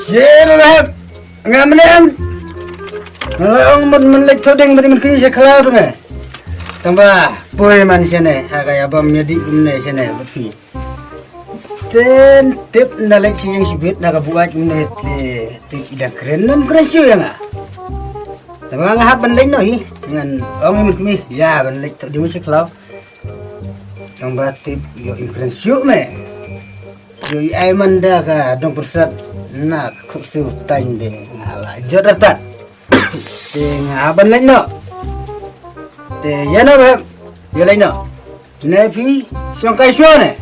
Siapa ngamenem? Ngelang menlik todeng beri merkini sekelau tu me. Tambah boy manusia ne, agak abam jadi umne sene berfi. Ten tip nalek siang sibit naga buat umne tip ida keren nam kresio ya nga. Tambah ngahap banlek no hi dengan orang merkini ya banlek tu di musik sekelau. Tambah tip yo kresio me. Yo ai manda ka dong persat nak khusu tang de ngala jodotan. Te ngaban lain no. Te yana ba yo lain no. Nepi songkai suane.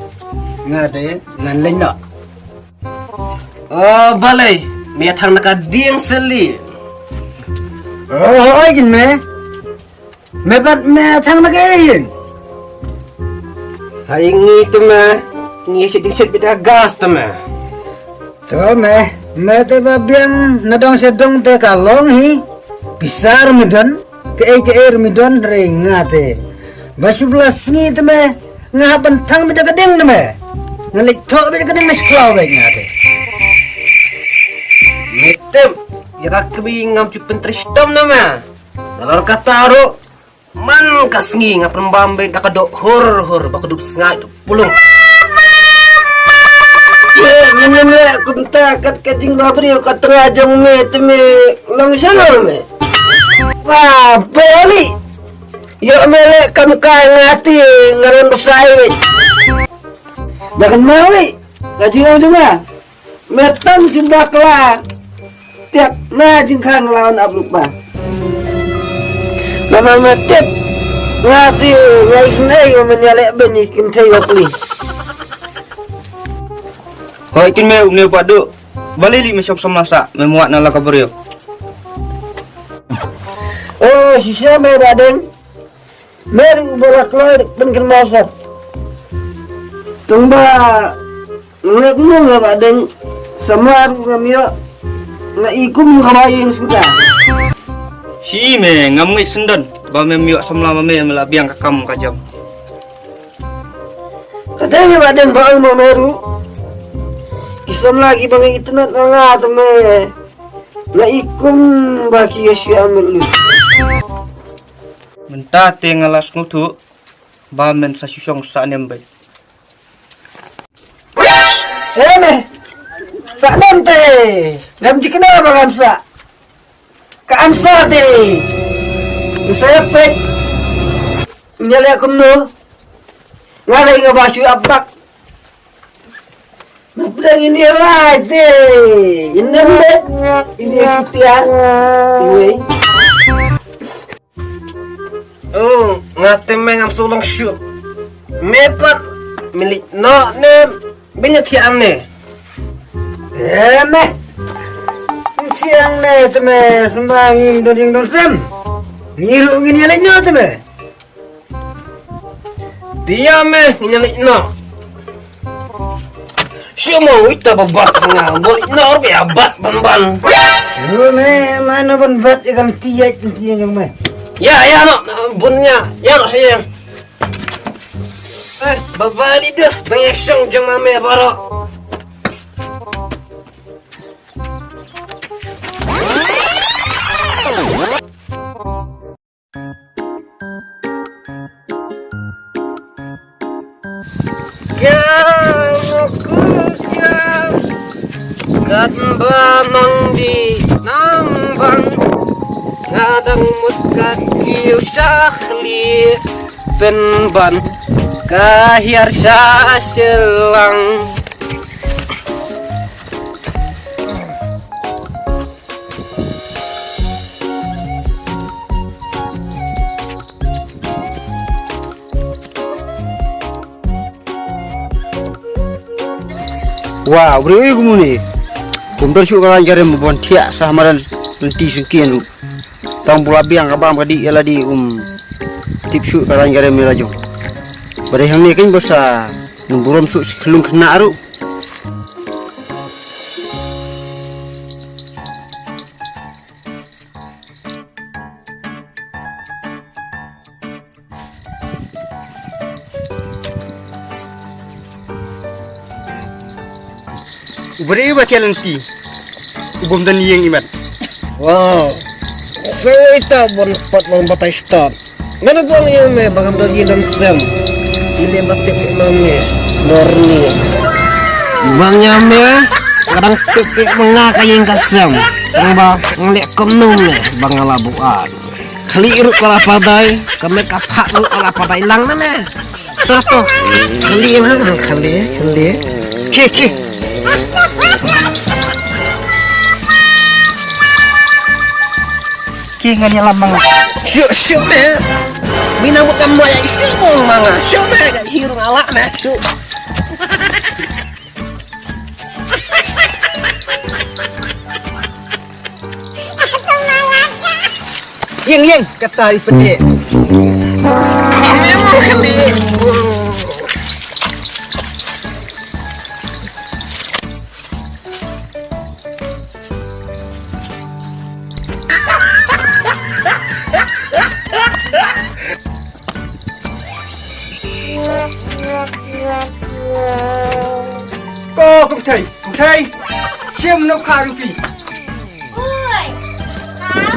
Ngade ngan lain no. Oh balai, me thang naka ding seli. Oh gin me. Me bat me thang na kain. Hai ngi tu me, ngi sedikit bita gas tu me. To me te ba biang nadong sedong te kalong hi. Pisar midon ke midon re ngate. Basublas ngi te me ngaban thang bita kadeng te me. Ngalik thok bita kadeng mas klau ba ngate. Metem, ya kbi ngam cupen tristom na me. Dalor kata ro man kasngi ngapan bambe kakadok hor bakudup sengai tu pulung. Menye kunta kat kajing babri kat rajang me te me long shalom me. Wah, beli. Yo mele kamu kaya ngati ngaron besai we. Jangan mau we. Kajing cuma. Metam sudah kelar. Tiap najing kan lawan abluk ba. Mama metep. Ngati ngai senai menyalek beni kintai wakli. Hoi kin me ne padu bali li mesok somasa memuat nala kabaryo. Oh, sisa me baden. Mer bolak loy ben kermasat. Tumba ngek mo nga baden sama ngamyo na ikum kawayin suka. Si me ngamui sendan ba me miok samla me melabiang kakam kajam. Katanya baden baal mo meru. Isam lagi bang internet nga me. Na ikum baki yesu amelu. Menta te ngalas ngutu ba men sa susong sa nembe. Me. Sa nante. Ngam jikna bang sa. Ka ansa de. Saya pek. Nyale akum no. Ngalai ngabasu abak. Napudang ini lah deh. Ini mbak. Ini fitian. Ini. Oh, ngate me ngam sulong syu. Mepat milik no ne banyak tiang ne. Me. Siang ne teme sembangin doding donsem. Ngiru gini anak nyo teme. Dia me nyalik no. Siapa wita babat nga bolik no ya bat ban. Me mana pun bat ikan tiak yang me. Ya no bunnya ya no saya. Babali des dengan syong jeng mame baro. Kat banong di nambang ngadang mutkat kiyo syahli penban kahir sa silang. Wah, beri gumuni. Kumpul syukur aja rem bon tiak sahamaran nanti sekian. Tang pula biang abang kadi ialah di tip syukur aja rem melaju. Beri hang ni kan bosa numburom syuk sekelung kena aru. Ubari ba nanti? Ubom dan yang iman. Wow. So ita bon pot mong batay stop. Mana buang yung may bagam dagi dan sem. Ini batik mami. Norni. Bang yame kadang tipik mengakaying kasem. Ang ba ngeliat kumnum bang ngalabuan. Keliru kala padai, kami kapak lu kala padai lang na me. Tato. Kali mana kali. Ki. Kingan yang lamang. Syuk me. Minamut kamu ya syuk mong manga. Syuk me gak hirung alak me. Syuk. Yang kata ipede. Kami mau kali. Cô cũng thầy, chiêm nấu khá rupee. Ui, Khám,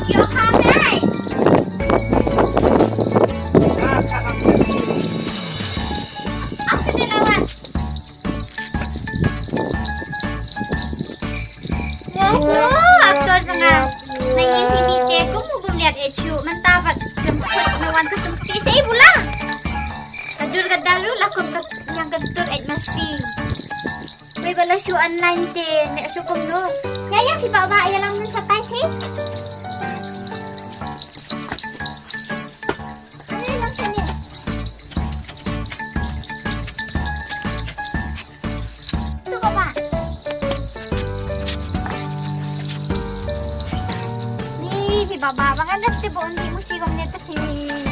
vô Khám đây. Apa dia lawan? Aktor sangat. Nah, yang PBT aku mau melihat HU mentapat jemput lawan kesempatan saya pula. Kadur kadalu lakum yang ketur masih. May bala show online din. May aso kong no. Yaya, kibawa ya lang nun sa tayo, hey? Ano yun lang sa niya? Ito ka ba? Ni, kibawa. Baka nagtibo, hindi mo siya kong nito si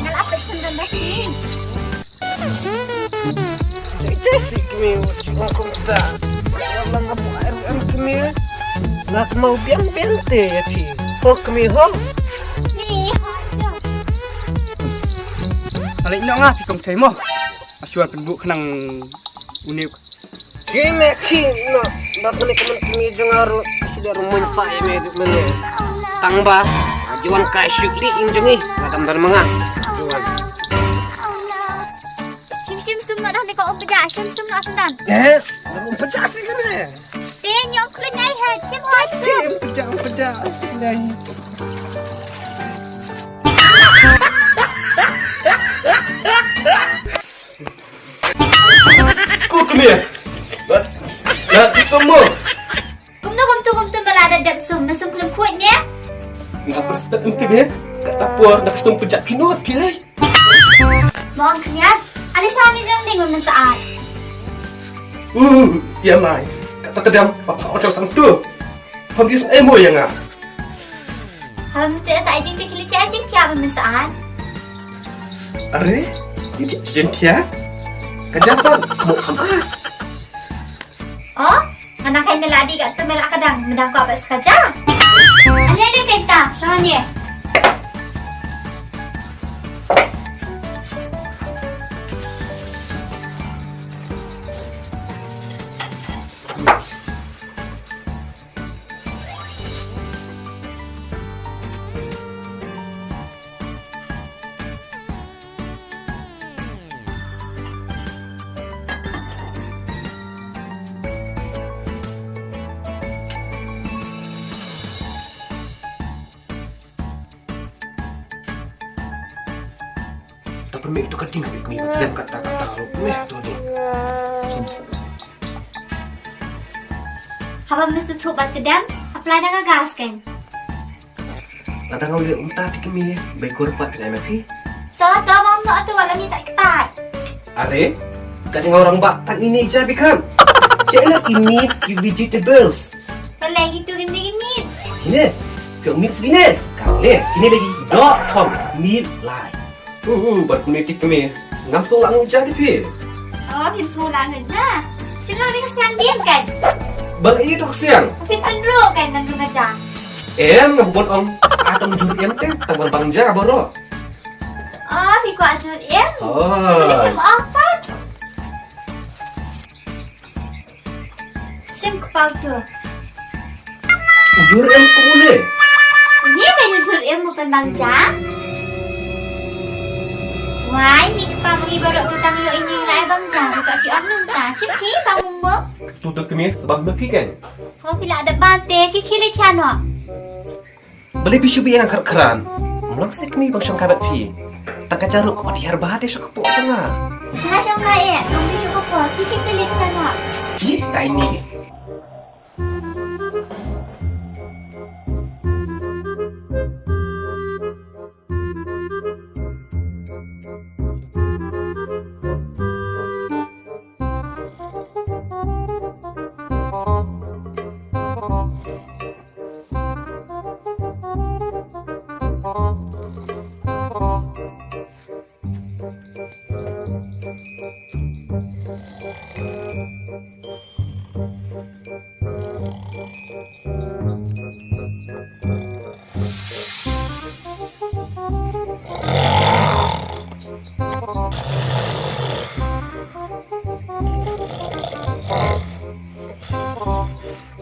nalapit sundan na si. Jessic me, cuma kumta. Lang abu air kami. Nak mau biang te ya pi. Ho kami ho. Ni, hoyo. Alay ino nga, pikong thầy mo. Asyuan penbuk kenang unik. Kime ki no. Bakuni kami jengaro. Sudah rumun saya me mene. Tangba. Juan kasyuk di injongi. Ngatam dan manga. Juan. Sim sumno dah ni ko obeja. Sim sumno asundan. Dalam pecah sih kan ya. Tin yung kulay ay ha. Sim hoyo. Pecah. Lain. Kau kemana? Nak semua. Kumtu balada dagsum. Nasum kulum kuat niya. Ngap perstat kemana? Kata puar nak semua pejak pinot pilih. Mo ang kanyat. Alis siya ni dyan lingon ng saan. Ya mai. Kata kedam apa orang sang tu. Pembis emo yang ah. Habang mo tira sa iding tikilit siya siyang kiyabang ng saan. Are? Ini jentia? Kajapan mau kama? Oh? Anak kayo naladi ka at tumila ka dang. Madang ko abas ka dyan. Ano yan kayo ta? Siya niya. Tak perlu itu keding sih kami dan kata-kata lu meh tu ni. Habang mo sutubat ka dam, apply na nga gas kan. Ada ngau lihat umta ti kami baik korpat pinai meh. So, mam no ato wala ni sa iktay. Are? Kan orang batang ini jabi kan. Saya nak mix vegetables. Palagi to gindi meat. Ini, kau mix gini. Kau ni, ini lagi .com meat line. Baru kunetik kami. Nampak lang jadi pi. Oh, pimsula na dyan. Sino rin kasi ang diyan kan? Bang itu kesiang. Pipinro kan nandun na dyan. Ngabon om. Atong jurian teh tabang bangja boro. Oh, di ko atur in. Oh. Ano mo apat? Sim kepau tu. Ujur em kamu le. Ini kan jujur ilmu pembangsa. Wah, ini kepau mengibarat tentang yo ini lah bangsa. Bukan di orang tak. Siapa kamu mo? Tutup kami sebab mepi kan. Kau bila ada bante, kikili tiano. Beli bisu bi yang keran. Mulang sik kami bang syang kabat pi. Tak kajaruk kepada harba hati syang kapok tengah. Dah syang kaya, kamu bisa kau kikili tiano. Ji, tak ini.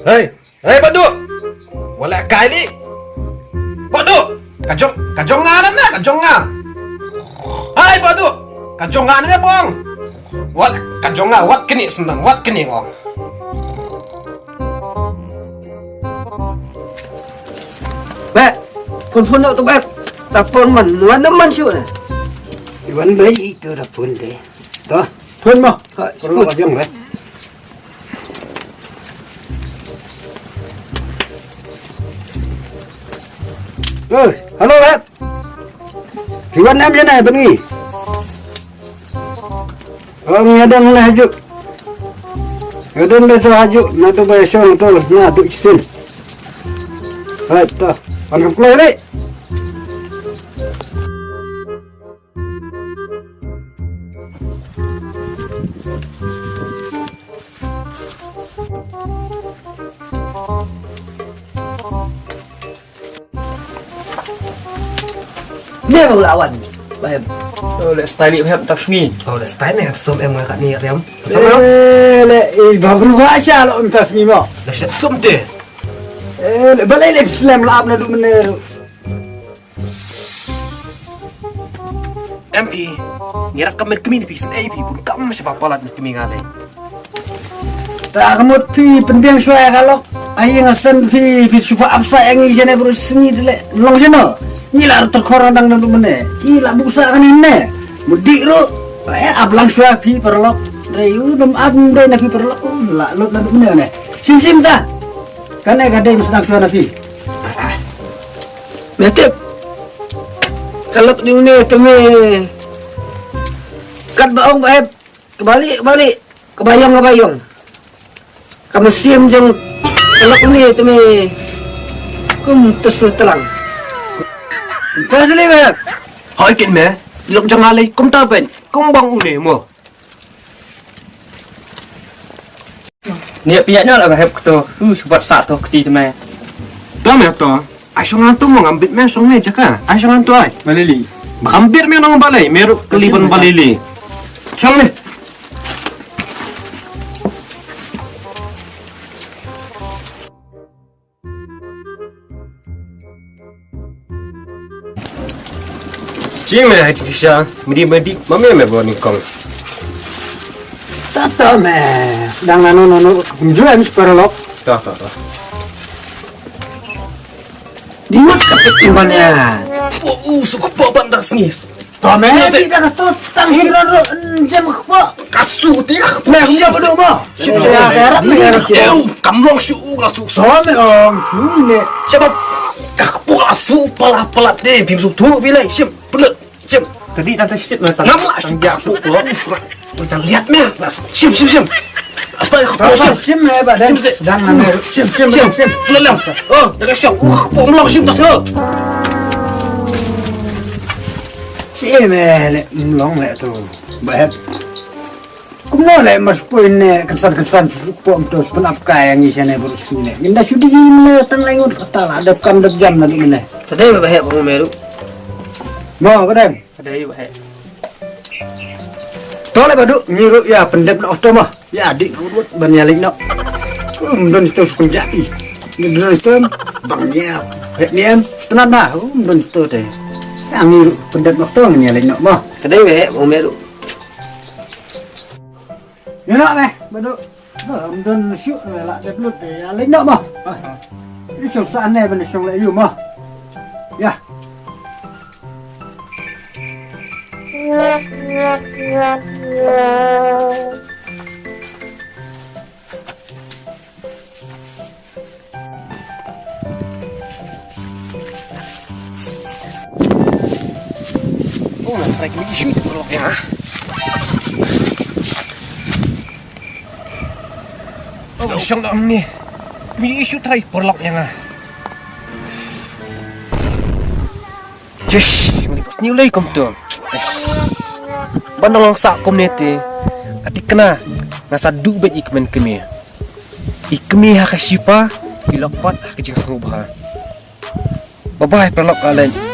Hei, Badu. Wala kali. Badu, kajong nganan na, kajong nga. Hai Badu, kajong nga na bong. Wat kajong nga, wat kini senang, wat kini ngong. Beb, pun tu beb. Tapon man, naman siya. Iwan bayi itu dah pun deh. Toh, pun mo. Kalau kajong deh. Halo Beb. Iwan nam sana pergi. Ngadon lah hajuk. Ngadon betul hajuk. Nak tu bayar syong tu. Nak tu isin. Hai, toh. Pakai keluar ni. Dia baru lawan. Beb. Oh, let's style it have tak ni. Oh, dah style ni som em kat ni riam. Baru baca lo entas ni mo. Dah siap som deh. Balai le Islam lab na du mener. MP, ngira kami kami ni pis AP pun kamu siapa palat ni kami ngalai. Tak kamu pi penting suai kalau ayi ngasan pi supa absa yang ijane berus ni dile long sino. Ngilar terkorang dang nandu mene. Ila busa kan inne. Mudik ro. Ablang suai pi perlok. Reyu dum ande na pi perlok. La lot nandu mene ne. Sim ta. Kan ai gadai sedang suai na pi. Metep. Kalau di ni temi kat baong beb. Kebalik. Kebayang. Kamu sim jeng kalau ni temi kum terus telang. Terus ni Beb. Hỏi kiện mẹ, lộng chẳng ngalai kum ta ben, kum bang une mo. Nia piyaknya lah bahaya tu, buat satu keti tu meh. Tu mẹ tu, ai songan tu mo ngambit mẹ song mẹ jaka, ai songan tu ai. Malili. Hampir mẹ nong balai, meru keliban balili. Song ni. Cik mẹ hai tisha, medi mami mẹ buat nikong. Tata me. Sedang nanu kunjuan perlok. Tak. Di mat kapit timbannya. Suka apa bandas ni? Tome tidak kata tang siraro jam kapa. Kasu tidak. Nah, dia bodoh mo. Sudah berak ni. Kamrong syu lasu. Some om sune. Siapa? Kakpu asu pala deh, bimsu tu bilai sim pelet sim. Tadi tante sit lah Nampak tangjak puk tu. Macam lihat meh, sim. Aspal kakpu sim. Sim me badan. Sedang nanu sim. Lelam. Oh, dekat syok. Pomlong sim tas tu. Sim me long le tu. Baik. Kumno le mas puin kesan pom tu penap kaya yang isane bersune. Indah sudi me tang lengut kata ada kam jam nanti mene. Tadi bahaya bang meru. Mo badan. Ada ayu bahaya. Tole badu nyiru ya pendep nak oto mah. Ya adik ngurut bernyalik nak. Don itu sukun jadi. Don itu bangnya. Niam tenan dah. Don itu teh. Ami pendat waktu nyalin nak mah. Kadai we mau meru. Ya nak meh, badu. Don syuk lah deblut deh. Lain nak mah. Ini susah aneh benar syuk lagi mah. Ya. Oh, naik lagi isu itu kalau ya. Oh, siyang na ni. May isu try porlok yang ah. Just, malipos niyo lay kom to. Bandang lang sa community. Atik kena nasa dubet ikmen kami. Ikmi ha kasipa ilokpat ha kajing sungubha. Bye-bye porlok kalen.